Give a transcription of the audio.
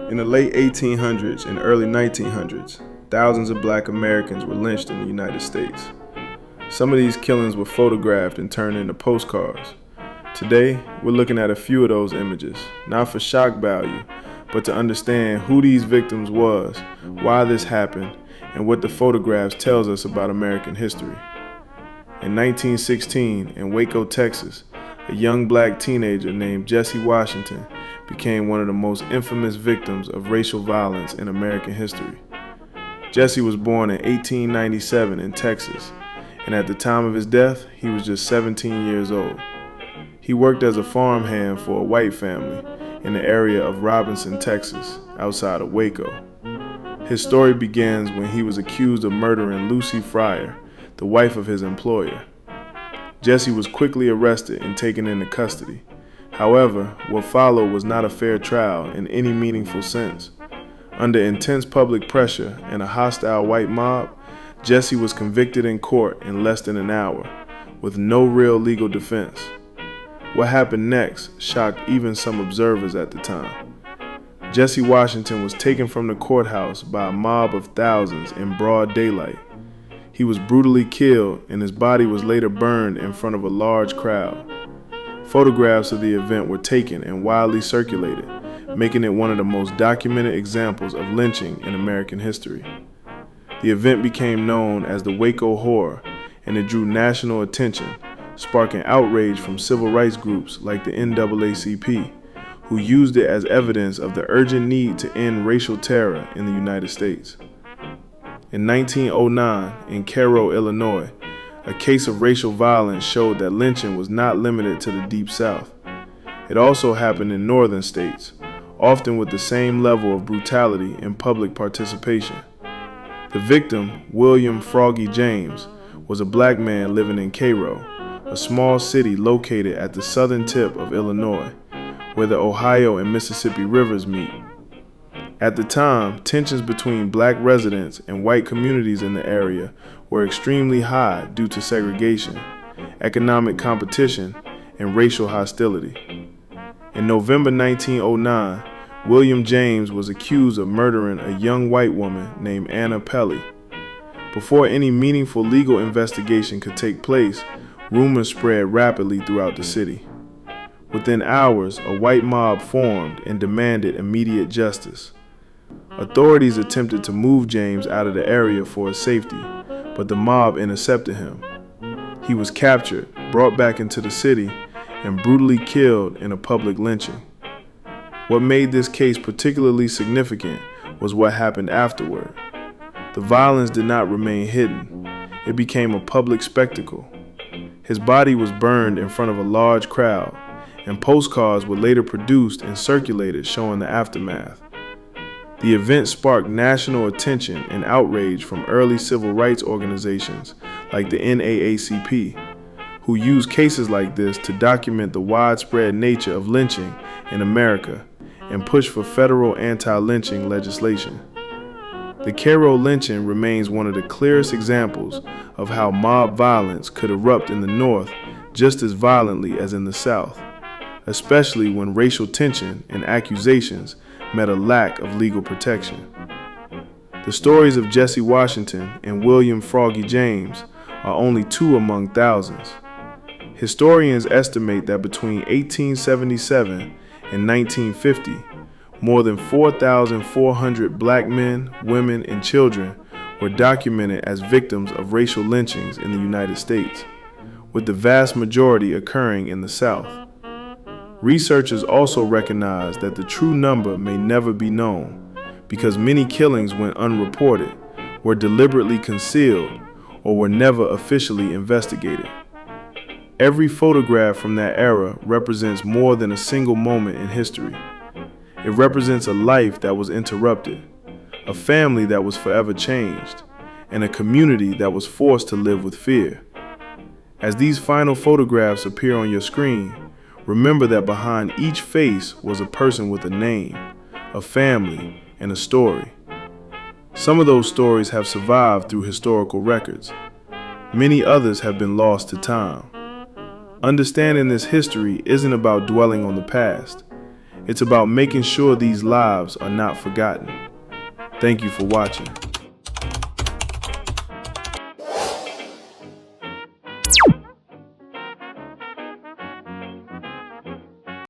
In the late 1800s and early 1900s, thousands of black Americans were lynched in the United States. Some of these killings were photographed and turned into postcards. Today, we're looking at a few of those images, not for shock value, but to understand who these victims was, why this happened, and what the photographs tells us about American history. In 1916, in Waco, Texas, a young black teenager named Jesse Washington became one of the most infamous victims of racial violence in American history. Jesse was born in 1897 in Texas, and at the time of his death, he was just 17 years old. He worked as a farmhand for a white family in the area of Robinson, Texas, outside of Waco. His story begins when he was accused of murdering Lucy Fryer, the wife of his employer. Jesse was quickly arrested and taken into custody. However, what followed was not a fair trial in any meaningful sense. Under intense public pressure and a hostile white mob, Jesse was convicted in court in less than an hour, with no real legal defense. What happened next shocked even some observers at the time. Jesse Washington was taken from the courthouse by a mob of thousands in broad daylight. He was brutally killed, and his body was later burned in front of a large crowd. Photographs of the event were taken and widely circulated, making it one of the most documented examples of lynching in American history. The event became known as the Waco Horror, and it drew national attention, sparking outrage from civil rights groups like the NAACP, who used it as evidence of the urgent need to end racial terror in the United States. In 1909, in Cairo, Illinois, a case of racial violence showed that lynching was not limited to the Deep South. It also happened in northern states, often with the same level of brutality and public participation. The victim, William Froggy James, was a black man living in Cairo, a small city located at the southern tip of Illinois, where the Ohio and Mississippi rivers meet. At the time, tensions between black residents and white communities in the area were extremely high due to segregation, economic competition, and racial hostility. In November 1909, William James was accused of murdering a young white woman named Anna Pelly. Before any meaningful legal investigation could take place, rumors spread rapidly throughout the city. Within hours, a white mob formed and demanded immediate justice. Authorities attempted to move James out of the area for his safety, but the mob intercepted him. He was captured, brought back into the city, and brutally killed in a public lynching. What made this case particularly significant was what happened afterward. The violence did not remain hidden. It became a public spectacle. His body was burned in front of a large crowd, and postcards were later produced and circulated showing the aftermath. The event sparked national attention and outrage from early civil rights organizations like the NAACP, who used cases like this to document the widespread nature of lynching in America and push for federal anti-lynching legislation. The Cairo lynching remains one of the clearest examples of how mob violence could erupt in the North just as violently as in the South, especially when racial tension and accusations met a lack of legal protection. The stories of Jesse Washington and William Froggy James are only two among thousands. Historians estimate that between 1877 and 1950, more than 4,400 black men, women, and children were documented as victims of racial lynchings in the United States, with the vast majority occurring in the South. Researchers also recognize that the true number may never be known because many killings went unreported, were deliberately concealed, or were never officially investigated. Every photograph from that era represents more than a single moment in history. It represents a life that was interrupted, a family that was forever changed, and a community that was forced to live with fear. As these final photographs appear on your screen, remember that behind each face was a person with a name, a family, and a story. Some of those stories have survived through historical records. Many others have been lost to time. Understanding this history isn't about dwelling on the past. It's about making sure these lives are not forgotten. Thank you for watching.